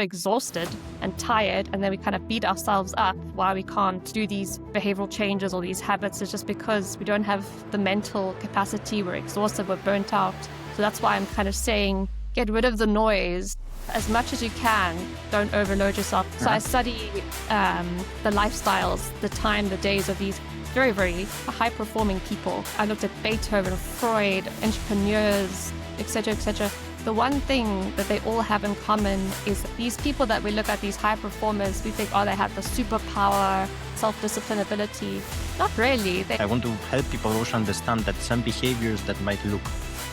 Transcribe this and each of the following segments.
exhausted and tired, and then we kind of beat ourselves up why we can't do these behavioral changes or these habits. It's just because we don't have the mental capacity, we're exhausted, we're burnt out. So that's why I'm kind of saying, get rid of the noise as much as you can. Don't overload yourself. So I study the lifestyles, the time, the days of these very, very high-performing people. I looked at Beethoven, Freud, entrepreneurs, etc., etc. The one thing that they all have in common is that these people that we look at, these high performers, we think, oh, they have the superpower, self-discipline ability. Not really. I want to help people also understand that some behaviors that might look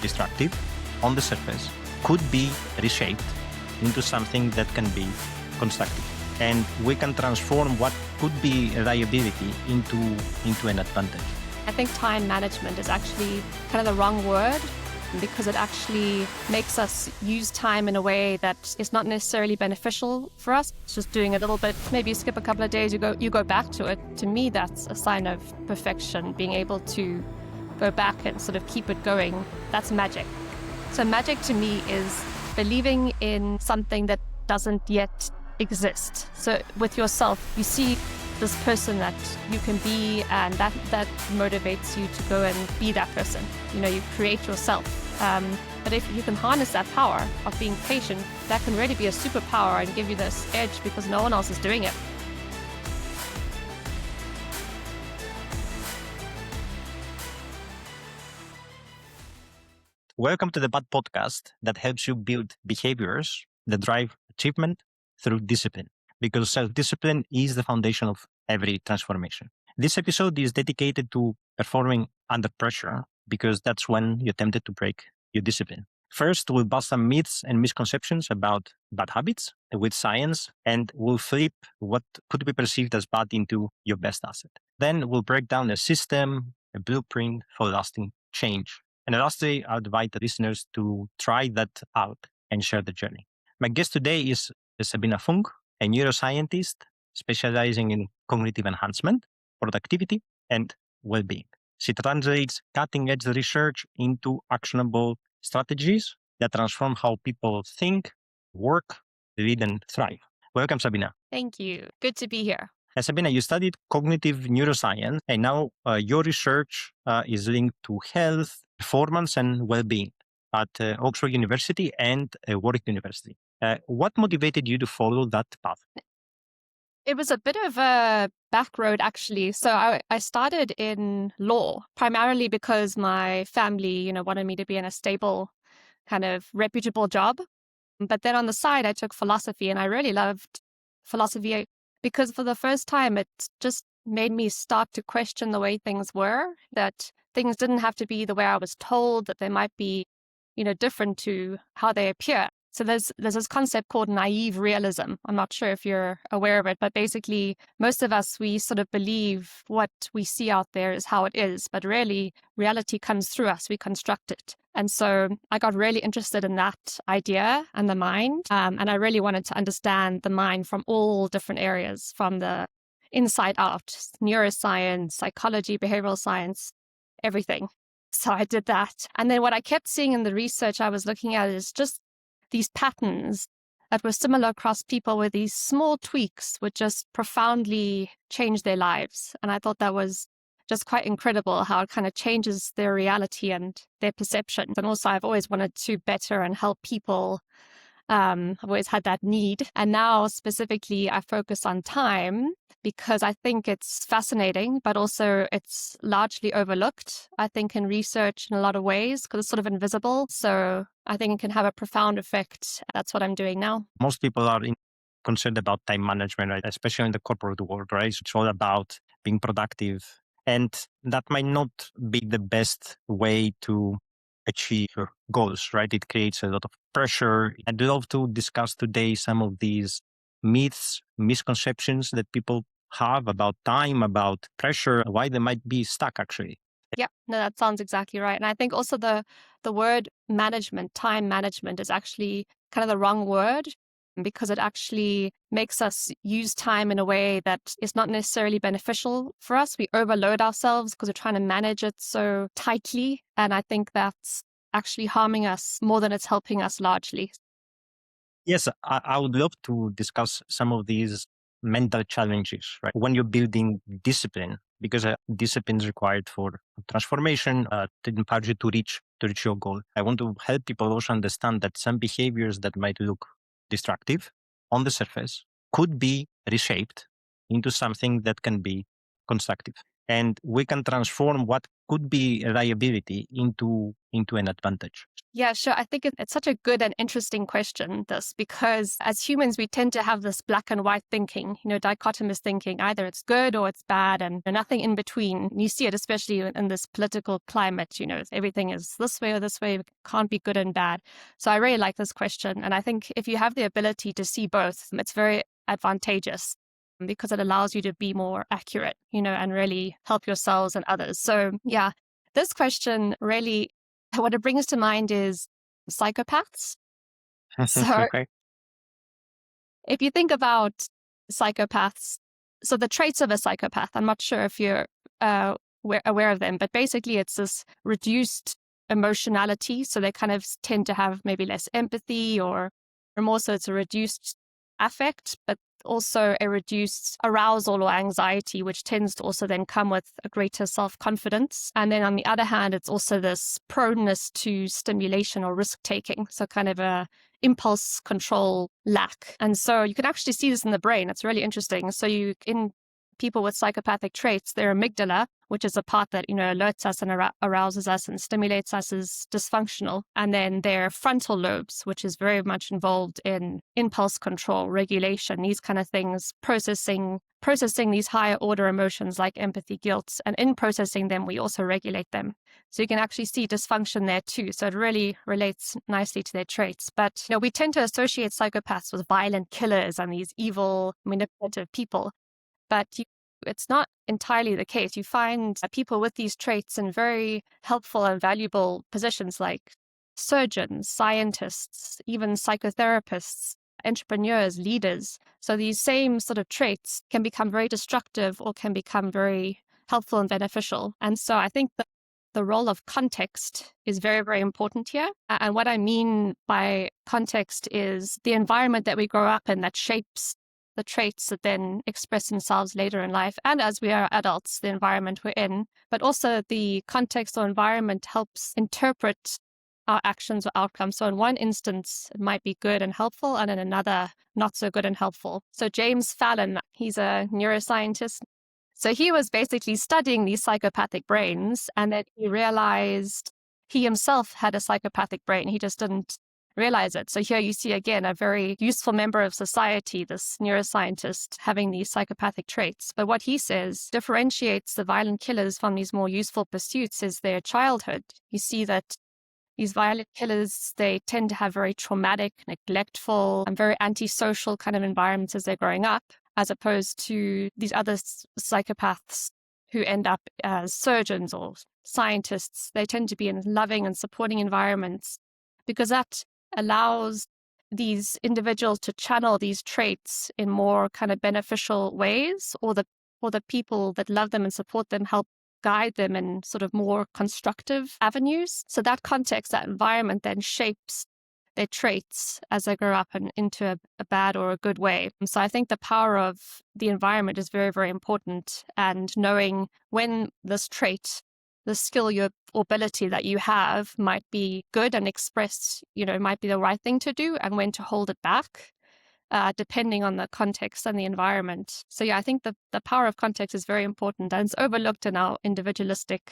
destructive on the surface could be reshaped into something that can be constructive. And we can transform what could be a liability into an advantage. I think time management is actually kind of the wrong word, because it actually makes us use time in a way that is not necessarily beneficial for us. It's just doing a little bit, maybe you skip a couple of days, you go back to it. To me, that's a sign of perfection, being able to go back and sort of keep it going. That's magic. So magic to me is believing in something that doesn't yet exist. So with yourself, you see this person that you can be, and that motivates you to go and be that person. You create yourself. But if you can harness that power of being patient, that can really be a superpower and give you this edge because no one else is doing it. Welcome to the BAD podcast that helps you build behaviors that drive achievement through discipline, because self-discipline is the foundation of every transformation. This episode is dedicated to performing under pressure, because that's when you're tempted to break your discipline. First, we'll bust some myths and misconceptions about bad habits with science, and we'll flip what could be perceived as bad into your best asset. Then we'll break down a system, a blueprint for lasting change. And lastly, I'll invite the listeners to try that out and share the journey. My guest today is Sabina Funk, a neuroscientist specializing in cognitive enhancement, productivity, and well-being. She translates cutting-edge research into actionable strategies that transform how people think, work, lead, and thrive. Welcome, Sabina. Thank you. Good to be here. Sabina, you studied cognitive neuroscience, and now your research is linked to health, performance, and well-being at Oxford University and Warwick University. What motivated you to follow that path? It was a bit of a back road, actually. So I started in law, primarily because my family, wanted me to be in a stable, kind of reputable job. But then on the side, I took philosophy, and I really loved philosophy because for the first time, it just made me start to question the way things were, that things didn't have to be the way I was told, that they might be, different to how they appear. So there's this concept called naive realism. I'm not sure if you're aware of it, but basically most of us, we sort of believe what we see out there is how it is, but really reality comes through us. We construct it. And so I got really interested in that idea and the mind. And I really wanted to understand the mind from all different areas, from the inside out, neuroscience, psychology, behavioral science, everything. So I did that. And then what I kept seeing in the research I was looking at is just these patterns that were similar across people, where these small tweaks would just profoundly change their lives. And I thought that was just quite incredible how it kind of changes their reality and their perceptions. And also I've always wanted to better and help people. I've always had that need. And now specifically I focus on time because I think it's fascinating, but also it's largely overlooked, I think, in research in a lot of ways because it's sort of invisible. So I think it can have a profound effect. That's what I'm doing now. Most people are concerned about time management, right? Especially in the corporate world, right? It's all about being productive. And that might not be the best way to achieve your goals, right? It creates a lot of pressure. I'd love to discuss today some of these myths, misconceptions that people have about time, about pressure, why they might be stuck actually. Yeah, no, that sounds exactly right. And I think also the word management, time management, is actually kind of the wrong word because it actually makes us use time in a way that is not necessarily beneficial for us. We overload ourselves because we're trying to manage it so tightly. And I think that's actually harming us more than it's helping us largely. Yes, I would love to discuss some of these mental challenges, right? When you're building discipline, because discipline is required for transformation, to empower you to reach your goal. I want to help people also understand that some behaviors that might look destructive on the surface could be reshaped into something that can be constructive. And we can transform what could be a liability into an advantage. Yeah, sure. I think it's such a good and interesting question, this, because as humans, we tend to have this black and white thinking, dichotomous thinking. Either it's good or it's bad and nothing in between. You see it especially in this political climate, everything is this way or this way, it can't be good and bad. So I really like this question. And I think if you have the ability to see both, it's very advantageous because it allows you to be more accurate, and really help yourselves and others. So yeah, this question really, what it brings to mind is psychopaths. So Okay. if you think about psychopaths, so the traits of a psychopath, I'm not sure if you're aware of them, but basically it's this reduced emotionality. So they kind of tend to have maybe less empathy or more so it's a reduced affect, but also a reduced arousal or anxiety, which tends to also then come with a greater self-confidence. And then on the other hand, it's also this proneness to stimulation or risk-taking. So kind of a impulse control lack. And so you can actually see this in the brain. It's really interesting. So in people with psychopathic traits, their amygdala, which is a part that, alerts us and arouses us and stimulates us, is dysfunctional. And then their frontal lobes, which is very much involved in impulse control, regulation, these kind of things, processing these higher order emotions like empathy, guilt. And in processing them, we also regulate them. So you can actually see dysfunction there too. So it really relates nicely to their traits. But, we tend to associate psychopaths with violent killers and these evil, manipulative people. But it's not entirely the case. You find people with these traits in very helpful and valuable positions like surgeons, scientists, even psychotherapists, entrepreneurs, leaders. So these same sort of traits can become very destructive or can become very helpful and beneficial. And so I think that the role of context is very, very important here. And what I mean by context is the environment that we grow up in that shapes the traits that then express themselves later in life. And as we are adults, the environment we're in, but also the context or environment helps interpret our actions or outcomes. So in one instance, it might be good and helpful, and in another, not so good and helpful. So James Fallon, he's a neuroscientist. So he was basically studying these psychopathic brains, and then he realized he himself had a psychopathic brain. He just didn't realize it. So here you see again a very useful member of society, this neuroscientist, having these psychopathic traits. But what he says differentiates the violent killers from these more useful pursuits is their childhood. You see that these violent killers, they tend to have very traumatic, neglectful, and very antisocial kind of environments as they're growing up, as opposed to these other psychopaths who end up as surgeons or scientists. They tend to be in loving and supporting environments because that allows these individuals to channel these traits in more kind of beneficial ways, or the people that love them and support them help guide them in sort of more constructive avenues. So that context, that environment then shapes their traits as they grow up and into a bad or a good way. And so I think the power of the environment is very, very important, and knowing when this trait, the skill or ability that you have might be good and express, might be the right thing to do, and when to hold it back, depending on the context and the environment. So yeah, I think the power of context is very important, and it's overlooked in our individualistic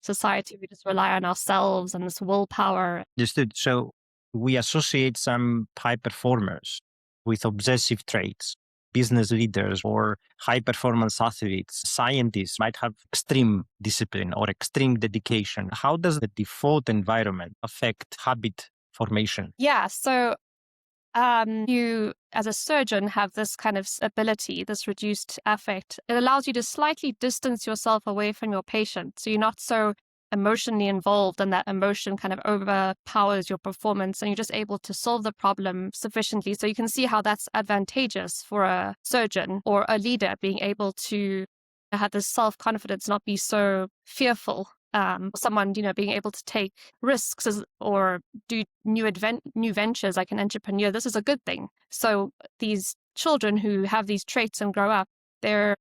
society. We just rely on ourselves and this willpower. Understood. So we associate some high performers with obsessive traits. Business leaders or high performance athletes, scientists might have extreme discipline or extreme dedication. How does the default environment affect habit formation? Yeah, so you as a surgeon have this kind of ability, this reduced affect. It allows you to slightly distance yourself away from your patient. So you're not so emotionally involved, and that emotion kind of overpowers your performance, and you're just able to solve the problem sufficiently. So you can see how that's advantageous for a surgeon or a leader, being able to have this self-confidence, not be so fearful someone, being able to take risks or do new ventures like an entrepreneur. This is a good thing. So these children who have these traits and grow up, their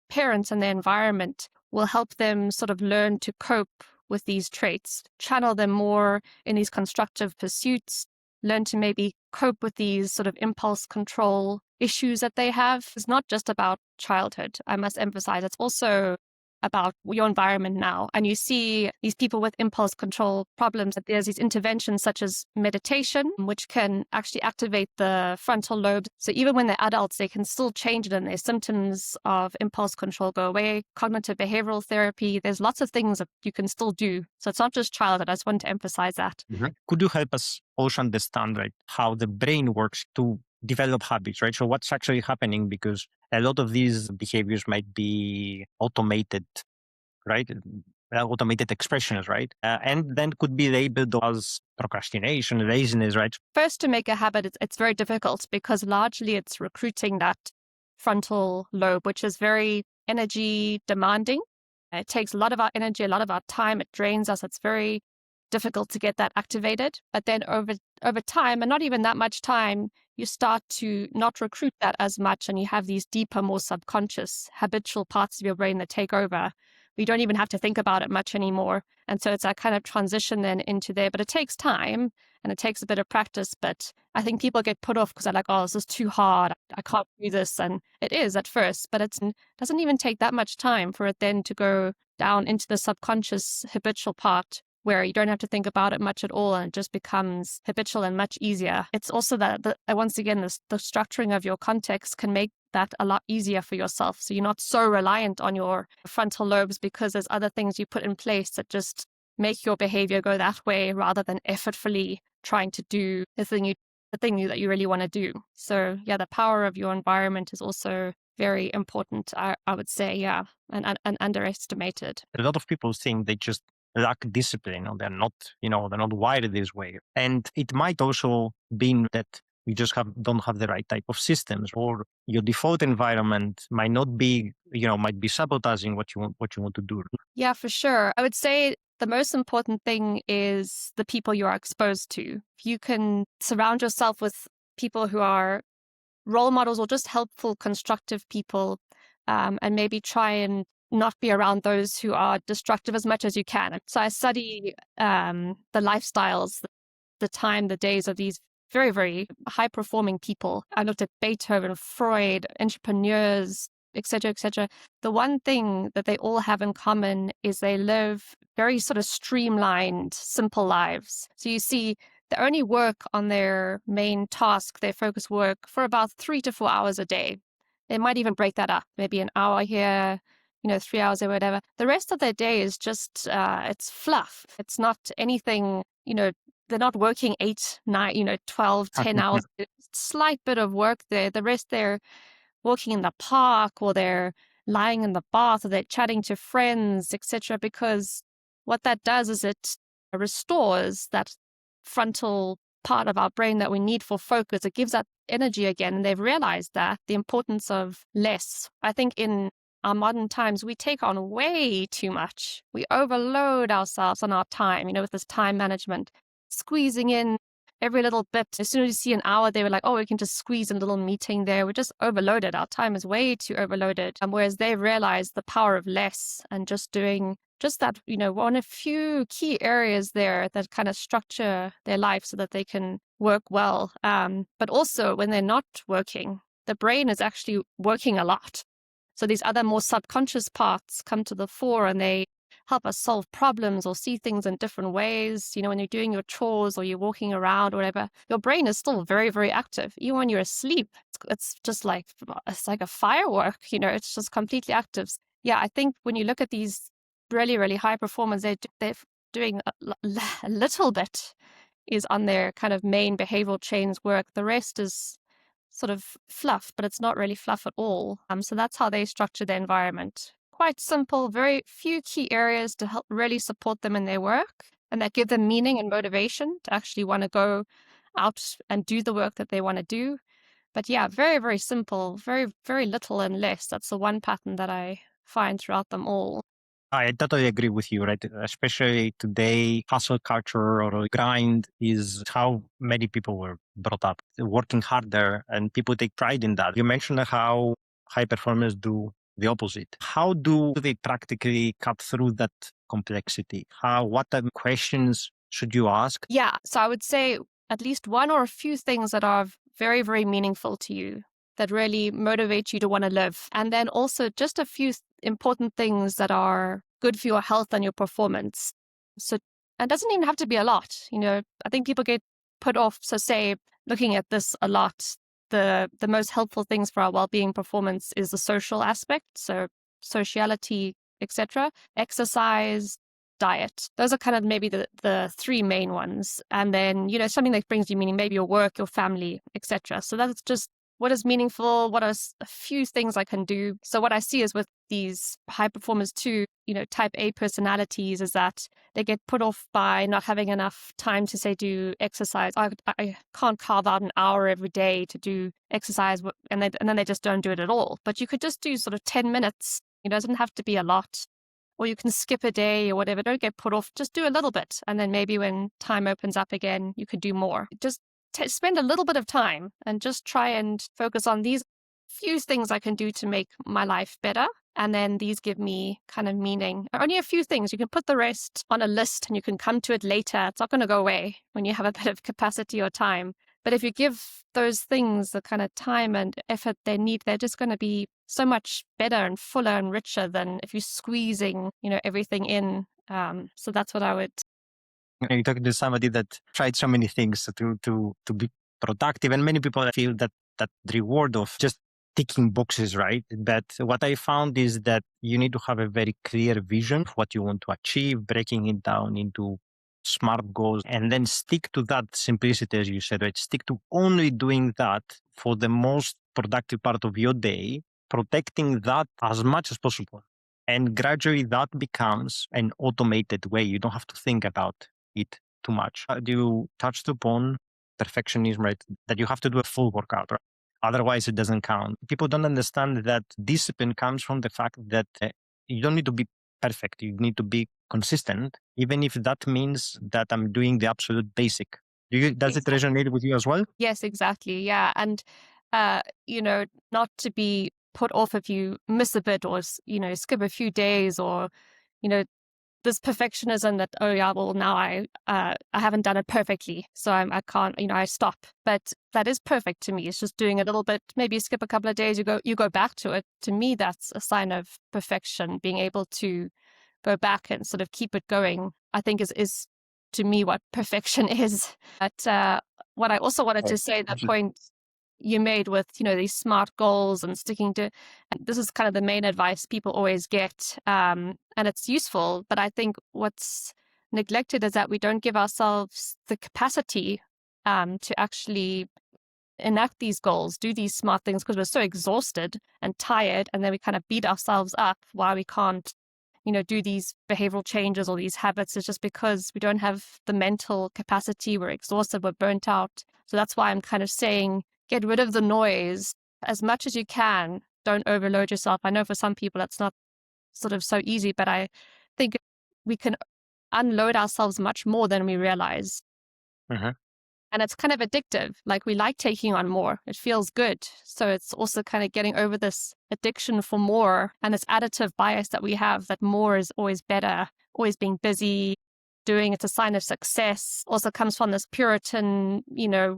parents and their environment will help them sort of learn to cope with these traits, channel them more in these constructive pursuits, learn to maybe cope with these sort of impulse control issues that they have. It's not just about childhood. I must emphasize it's also about your environment now. And you see these people with impulse control problems, that there's these interventions such as meditation, which can actually activate the frontal lobe. So even when they're adults, they can still change it and their symptoms of impulse control go away. Cognitive behavioral therapy, there's lots of things that you can still do. So it's not just childhood. I just want to emphasize that. Mm-hmm. Could you help us also understand, right, how the brain works to develop habits, right? So what's actually happening? Because a lot of these behaviors might be automated, right? Automated expressions, right? And then could be labeled as procrastination, laziness, right? First, to make a habit, it's very difficult because largely it's recruiting that frontal lobe, which is very energy demanding. It takes a lot of our energy, a lot of our time. It drains us. It's very difficult to get that activated. But then over time, and not even that much time, you start to not recruit that as much, and you have these deeper, more subconscious, habitual parts of your brain that take over. You don't even have to think about it much anymore. And so it's that kind of transition then into there. But it takes time and it takes a bit of practice. But I think people get put off because they're like, oh, this is too hard. I can't do this. And it is at first, but it doesn't even take that much time for it then to go down into the subconscious habitual part, where you don't have to think about it much at all, and it just becomes habitual and much easier. It's also that once again, the structuring of your context can make that a lot easier for yourself. So you're not so reliant on your frontal lobes because there's other things you put in place that just make your behavior go that way, rather than effortfully trying to do the thing that you really want to do. So yeah, the power of your environment is also very important, I would say, yeah, and underestimated. A lot of people think they just lack discipline, or they're not wired this way. And it might also be that you just don't have the right type of systems, or your default environment might not be, might be sabotaging what you want to do. Yeah, for sure. I would say the most important thing is the people you are exposed to. If you can surround yourself with people who are role models or just helpful, constructive people, and maybe try and not be around those who are destructive as much as you can. So I study the lifestyles, the days of these very, very high performing people. I looked at Beethoven, Freud, entrepreneurs, etc., etc. The one thing that they all have in common is they live very sort of streamlined, simple lives. So you see, they only work on their main task, their focus work, for about 3 to 4 hours a day. They might even break that up, maybe an hour here, 3 hours or whatever. The rest of their day is just, it's fluff. It's not anything, they're not working 8, 9, 12, 10 hours. Slight bit of work there. The rest, they're walking in the park, or they're lying in the bath, or they're chatting to friends, etc. Because what that does is it restores that frontal part of our brain that we need for focus. It gives that energy again. And they've realized that the importance of less. I think in our modern times, we take on way too much. We overload ourselves on our time, with this time management, squeezing in every little bit. As soon as you see an hour, they were like, oh, we can just squeeze a little meeting there. We're just overloaded. Our time is way too overloaded. And whereas they've realized the power of less and just doing just that, on a few key areas there that kind of structure their life so that they can work well. But also when they're not working, the brain is actually working a lot. So these other more subconscious parts come to the fore, and they help us solve problems or see things in different ways. When you're doing your chores or you're walking around or whatever, your brain is still very, very active. Even when you're asleep, it's like a firework, it's just completely active. Yeah, I think when you look at these really, really high performers, they're doing a little bit is on their kind of main behavioral chains work. The rest is sort of fluff, but it's not really fluff at all. So that's how they structure their environment. Quite simple, very few key areas to help really support them in their work, and that give them meaning and motivation to actually want to go out and do the work that they want to do. But yeah, very, very simple, very, very little and less. That's the one pattern that I find throughout them all. I totally agree with you, right? Especially today, hustle culture or grind is how many people were brought up, working harder, and people take pride in that. You mentioned how high performers do the opposite. How do they practically cut through that complexity? What type of questions should you ask? Yeah. So I would say at least one or a few things that are very, very meaningful to you that really motivate you to want to live. And then also just a few important things that are good for your health and your performance. So it doesn't even have to be a lot. I think people get put off. So say looking at this a lot, the most helpful things for our well-being performance is the social aspect. So sociality, etc., exercise, diet. Those are kind of maybe the three main ones. And then, something that brings you meaning, maybe your work, your family, etc. So that's just what is meaningful, what are a few things I can do. So what I see is with these high performers too, type A personalities is that they get put off by not having enough time to say do exercise. I can't carve out an hour every day to do exercise, and then they just don't do it at all. But you could just do sort of 10 minutes. It doesn't have to be a lot. Or you can skip a day or whatever. Don't get put off. Just do a little bit. And then maybe when time opens up again, you could do more. Just spend a little bit of time and just try and focus on these few things I can do to make my life better. And then these give me kind of meaning. Only a few things. You can put the rest on a list and you can come to it later. It's not going to go away when you have a bit of capacity or time. But if you give those things the kind of time and effort they need, they're just going to be so much better and fuller and richer than if you're squeezing, everything in. So that's what I would. You're talking to somebody that tried so many things to be productive, and many people feel that reward of just ticking boxes, right? But what I found is that you need to have a very clear vision of what you want to achieve, breaking it down into smart goals, and then stick to that simplicity, as you said, right? Stick to only doing that for the most productive part of your day, protecting that as much as possible. And gradually that becomes an automated way. You don't have to think about it too much. You touched upon perfectionism, right? That you have to do a full workout, right? Otherwise, it doesn't count. People don't understand that discipline comes from the fact that you don't need to be perfect. You need to be consistent, even if that means that I'm doing the absolute basic. Does it Exactly. resonate with you as well? Yes, exactly. Yeah. And, not to be put off if you miss a bit or, skip a few days or, you know, this perfectionism that, oh yeah, well now I haven't done it perfectly, so I can't, I stop. But that is perfect to me. It's just doing a little bit, maybe you skip a couple of days, you go back to it. To me, that's a sign of perfection. Being able to go back and sort of keep it going, I think is to me what perfection is. But what I also wanted to say, the point you made with these smart goals and sticking to, and this is kind of the main advice people always get, and it's useful, but I think what's neglected is that we don't give ourselves the capacity to actually enact these goals, do these smart things, because we're so exhausted and tired, and then we kind of beat ourselves up why we can't do these behavioral changes or these habits. Is just because we don't have the mental capacity, we're exhausted, we're burnt out. So that's why I'm kind of saying get rid of the noise as much as you can. Don't overload yourself. I know for some people that's not sort of so easy, but I think we can unload ourselves much more than we realize. Mhm. And it's kind of addictive. Like we like taking on more. It feels good. So it's also kind of getting over this addiction for more and this additive bias that we have, that more is always better, always being busy, doing it's a sign of success. Also comes from this Puritan,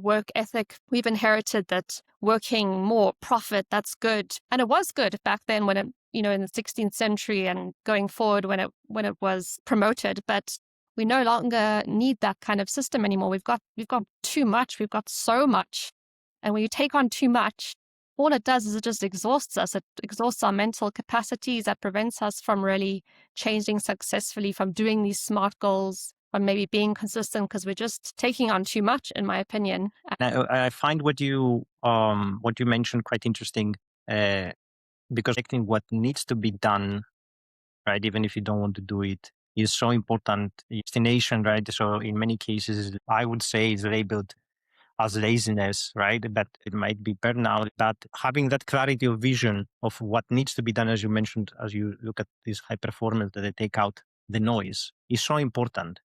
work ethic. We've inherited that working more, profit, that's good. And it was good back then when it, in the 16th century and going forward when it was promoted. But we no longer need that kind of system anymore. We've got too much. We've got so much. And when you take on too much, all it does is it just exhausts us. It exhausts our mental capacities. That prevents us from really changing successfully, from doing these smart goals, from maybe being consistent, because we're just taking on too much, in my opinion. I find what you mentioned quite interesting, because acting what needs to be done, right, even if you don't want to do it, is so important. Destination, right? So in many cases, I would say is labeled as laziness, right? But it might be burnout. But having that clarity of vision of what needs to be done, as you mentioned, as you look at these high performers that they take out the noise, is so important.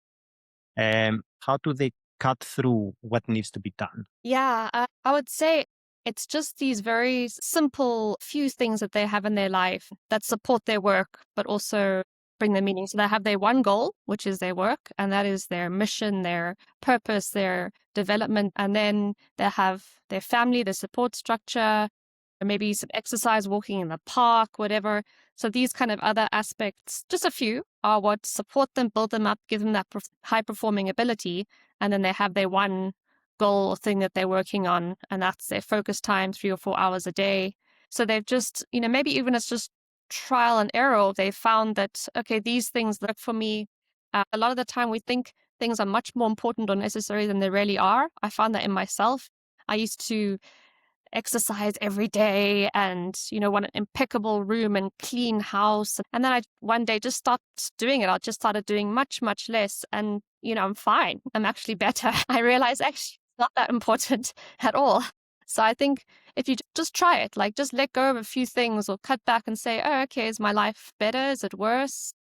How do they cut through what needs to be done? Yeah, I would say it's just these very simple few things that they have in their life that support their work, but also bring them meaning. So they have their one goal, which is their work, and that is their mission, their purpose, their development. And then they have their family, their support structure, or maybe some exercise, walking in the park, whatever. So these kind of other aspects, just a few, are what support them, build them up, give them that high performing ability. And then they have their one goal or thing that they're working on, and that's their focus time, 3 or 4 hours a day. So they've just, maybe even it's just trial and error. They found that, okay, these things work for me. A lot of the time we think things are much more important or necessary than they really are. I found that in myself. I used to exercise every day and, want an impeccable room and clean house. And then I one day just stopped doing it. I just started doing much, much less. And, I'm fine. I'm actually better. I realized actually it's not that important at all. So I think if you just try it, like just let go of a few things or cut back and say, oh, okay, is my life better? Is it worse?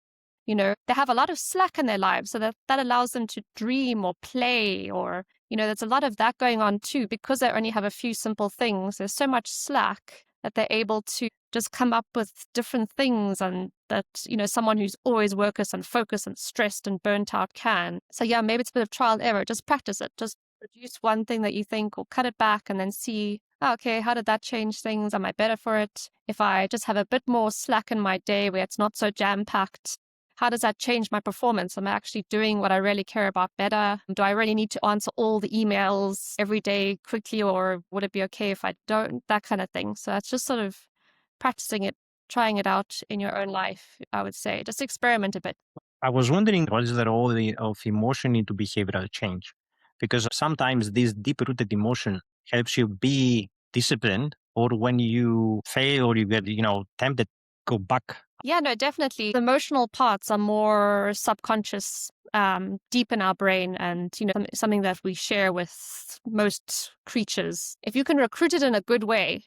They have a lot of slack in their lives, so that allows them to dream or play or, there's a lot of that going on too, because they only have a few simple things. There's so much slack that they're able to just come up with different things, and that, someone who's always workers and focused and stressed and burnt out can. So yeah, maybe it's a bit of trial and error. Just practice it. Just produce one thing that you think or cut it back and then see, oh, okay, how did that change things? Am I better for it? If I just have a bit more slack in my day where it's not so jam-packed, how does that change my performance? Am I actually doing what I really care about better? Do I really need to answer all the emails every day quickly, or would it be okay if I don't? That kind of thing. So that's just sort of practicing it, trying it out in your own life, I would say. Just experiment a bit. I was wondering, what is the role of emotion into behavioral change? Because sometimes this deep rooted emotion helps you be disciplined, or when you fail or you get, tempted, go back. Yeah, no, definitely. The emotional parts are more subconscious, deep in our brain, and something that we share with most creatures. If you can recruit it in a good way,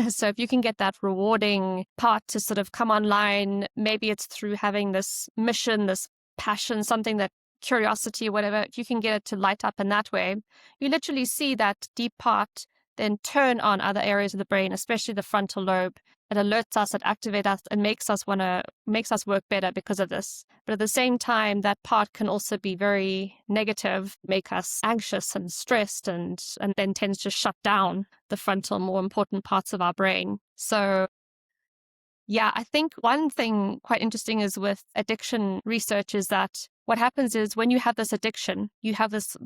so if you can get that rewarding part to sort of come online, maybe it's through having this mission, this passion, something that curiosity, whatever, if you can get it to light up in that way, you literally see that deep part then turn on other areas of the brain, especially the frontal lobe. It alerts us, it activates us, and makes us work better because of this. But at the same time, that part can also be very negative, make us anxious and stressed, and then tends to shut down the frontal, more important parts of our brain. So yeah, I think one thing quite interesting is with addiction research is that what happens is when you have this addiction, you have this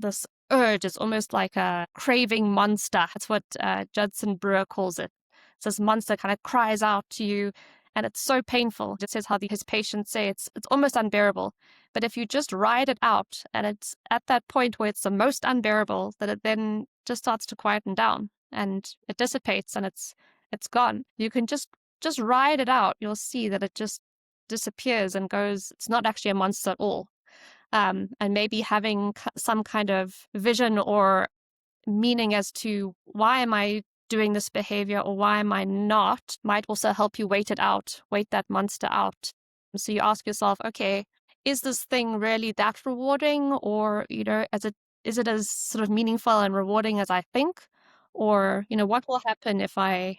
urge. It's almost like a craving monster. That's what Judson Brewer calls it. So this monster kind of cries out to you, and it's so painful. It says how his patients say it's almost unbearable. But if you just ride it out, and it's at that point where it's the most unbearable, that it then just starts to quieten down and it dissipates and it's gone. You can just ride it out. You'll see that it just disappears and goes. It's not actually a monster at all. And maybe having some kind of vision or meaning as to why am I doing this behavior or why am I not might also help you wait that monster out. So you ask yourself, okay, is this thing really that rewarding, or is it as sort of meaningful and rewarding as I think? Or what will happen if I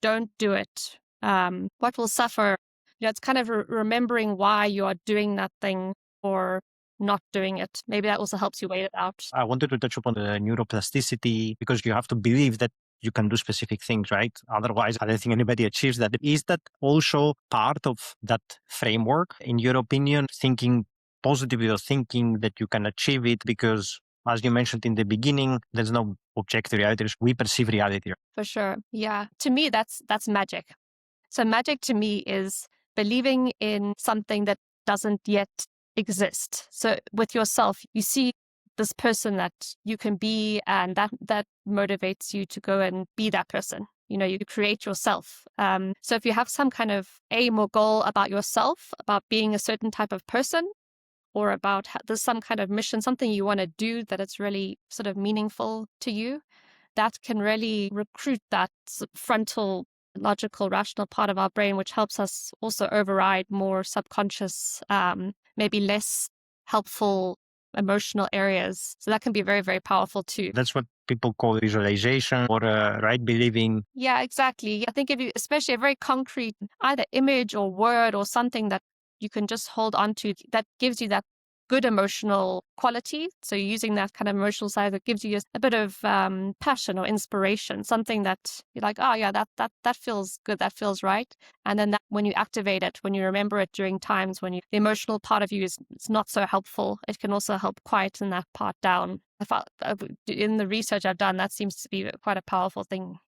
don't do it? What will suffer? It's kind of remembering why you are doing that thing or not doing it. Maybe that also helps you wait it out. I wanted to touch upon the neuroplasticity, because you have to believe that you can do specific things, right? Otherwise, I don't think anybody achieves that. Is that also part of that framework, in your opinion, thinking positively or thinking that you can achieve it? Because as you mentioned in the beginning, there's no objective reality. We perceive reality. For sure. Yeah. To me, that's magic. So magic to me is believing in something that doesn't yet exist. So with yourself, you see this person that you can be, and that motivates you to go and be that person. You create yourself. So if you have some kind of aim or goal about yourself, about being a certain type of person, or about there's some kind of mission, something you want to do that it's really sort of meaningful to you, that can really recruit that frontal logical rational part of our brain, which helps us also override more subconscious, maybe less helpful emotional areas. So that can be very, very powerful too. That's what people call visualization or right believing. Yeah, exactly. I think if you, especially a very concrete either image or word or something that you can just hold on to, that gives you that good emotional quality. So you're using that kind of emotional side that gives you a bit of passion or inspiration, something that you're like, oh yeah, that feels good, that feels right. And then that, when you activate it, when you remember it during times when the emotional part of you is it's not so helpful, it can also help quieten that part down. I thought in the research I've done, that seems to be quite a powerful thing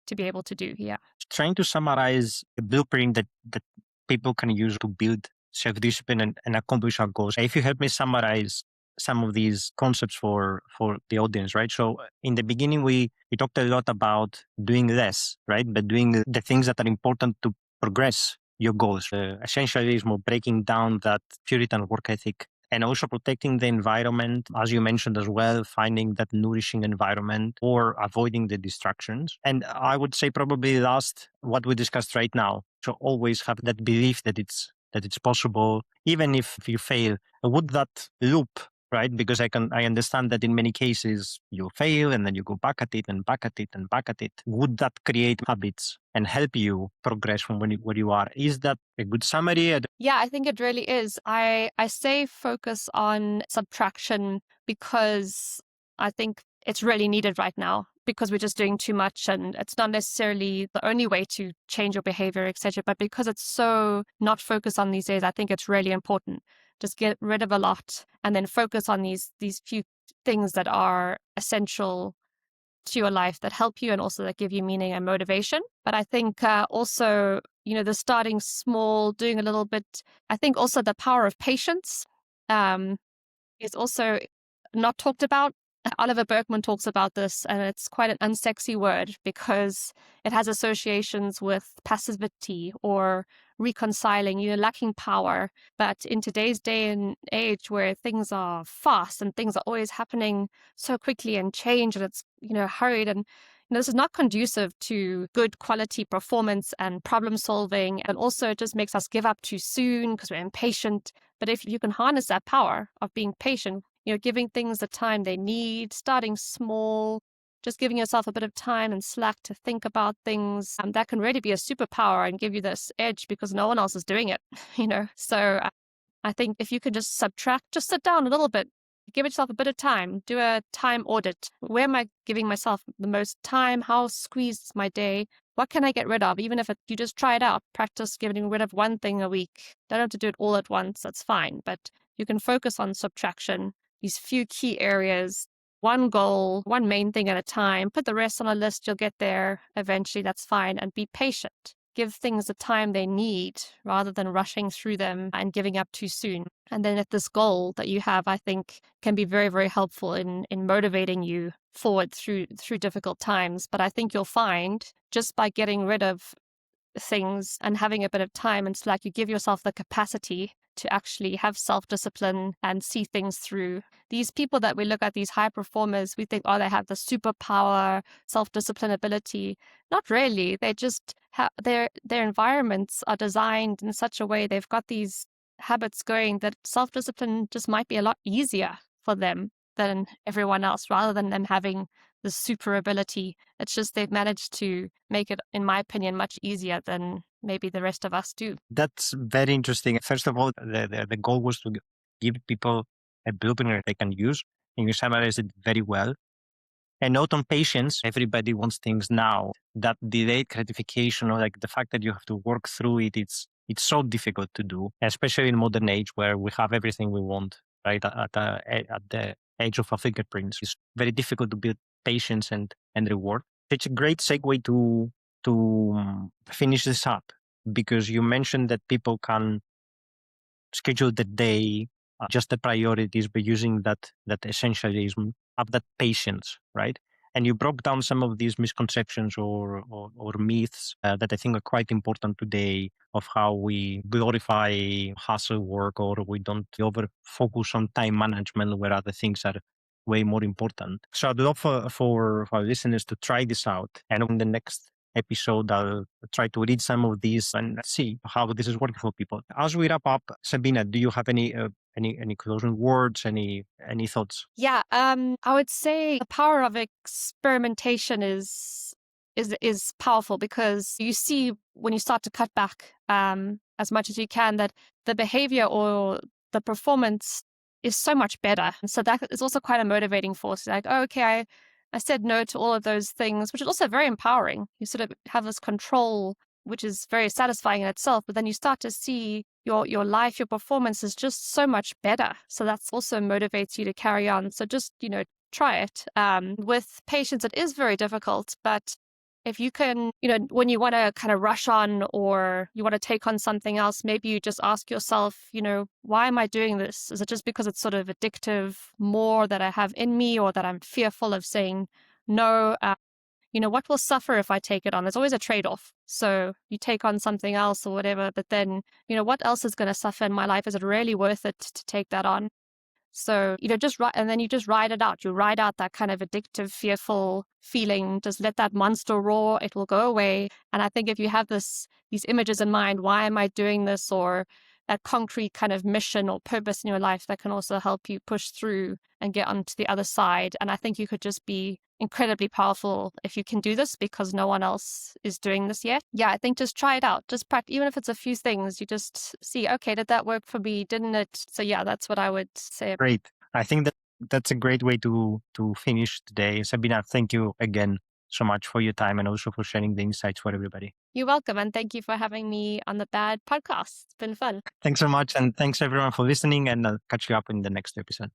to be able to do. Yeah. Trying to summarize a blueprint that people can use to build self-discipline and accomplish our goals. If you help me summarize some of these concepts for the audience, right? So in the beginning, we talked a lot about doing less, right? But doing the things that are important to progress your goals. Essentially, is more breaking down that Puritan work ethic and also protecting the environment, as you mentioned as well, finding that nourishing environment or avoiding the distractions. And I would say probably last, what we discussed right now. So always have that belief that it's possible, even if you fail. Would that loop, right? Because I understand that in many cases you fail and then you go back at it and back at it and back at it. Would that create habits and help you progress from where you are? Is that a good summary? Yeah, I think it really is. I say focus on subtraction because I think it's really needed right now because we're just doing too much and it's not necessarily the only way to change your behavior, etc. But because it's so not focused on these days, I think it's really important. Just get rid of a lot and then focus on these few things that are essential to your life that help you and also that give you meaning and motivation. But I think also, the starting small, doing a little bit, I think also the power of patience is also not talked about. Oliver Berkman talks about this, and it's quite an unsexy word because it has associations with passivity or reconciling, lacking power. But in today's day and age where things are fast and things are always happening so quickly and change and it's, hurried and this is not conducive to good quality performance and problem solving. And also it just makes us give up too soon because we're impatient. But if you can harness that power of being patient, giving things the time they need, starting small, just giving yourself a bit of time and slack to think about things, that can really be a superpower and give you this edge because no one else is doing it, So I think if you can just subtract, just sit down a little bit, give yourself a bit of time, do a time audit. Where am I giving myself the most time? How squeezed is my day? What can I get rid of? Even if you just try it out, practice getting rid of one thing a week. Don't have to do it all at once, that's fine. But you can focus on subtraction, these few key areas, one goal, one main thing at a time, put the rest on a list, you'll get there eventually, that's fine. And be patient. Give things the time they need rather than rushing through them and giving up too soon. And then at this goal that you have, I think can be very, very helpful in motivating you forward through difficult times. But I think you'll find just by getting rid of things and having a bit of time and slack, you give yourself the capacity to actually have self-discipline and see things through. These people that we look at, these high performers, we think, oh, they have the superpower, self-discipline ability. Not really. They just have their environments are designed in such a way they've got these habits going that self-discipline just might be a lot easier for them than everyone else, rather than them having the super ability. It's just they've managed to make it, in my opinion, much easier than maybe the rest of us do. That's very interesting. First of all, the goal was to give people a blueprint that they can use, and you summarized it very well. And note on patience, everybody wants things now. That delayed gratification, or like the fact that you have to work through it, it's so difficult to do, especially in modern age where we have everything we want, right? At the age of our fingerprints. It's very difficult to build patience and reward. It's a great segue to finish this up, because you mentioned that people can schedule the day, just the priorities, but using that essentialism, have that patience, right? And you broke down some of these misconceptions or myths that I think are quite important today, of how we glorify hustle work, or we don't over focus on time management where other things are way more important. So I'd love for our listeners to try this out. And in the next episode, I'll try to read some of these and see how this is working for people. As we wrap up, Sabina, do you have any closing words, any thoughts? Yeah, I would say the power of experimentation is powerful, because you see when you start to cut back as much as you can, that the behavior or the performance is so much better. And so that is also quite a motivating force. Like, oh, okay, I said no to all of those things, which is also very empowering. You sort of have this control, which is very satisfying in itself, but then you start to see your life, your performance is just so much better. So that's also motivates you to carry on. So just, try it. With patients, it is very difficult, but if you can, when you want to kind of rush on or you want to take on something else, maybe you just ask yourself, why am I doing this? Is it just because it's sort of addictive more that I have in me, or that I'm fearful of saying no? What will suffer if I take it on? There's always a trade-off. So you take on something else or whatever, but then, what else is going to suffer in my life? Is it really worth it to take that on? So, and then you just ride it out. You ride out that kind of addictive, fearful feeling. Just let that monster roar. It will go away. And I think if you have these images in mind, why am I doing this? Or that concrete kind of mission or purpose in your life, that can also help you push through and get onto the other side. And I think you could just be incredibly powerful if you can do this, because no one else is doing this yet. Yeah, I think just try it out. Just practice, even if it's a few things, you just see, okay, did that work for me? Didn't it? So yeah, that's what I would say. Great. I think that's a great way to finish today. Sabina, thank you again so much for your time and also for sharing the insights for everybody. You're welcome. And thank you for having me on the Bad podcast. It's been fun. Thanks so much. And thanks everyone for listening, and I'll catch you up in the next episode.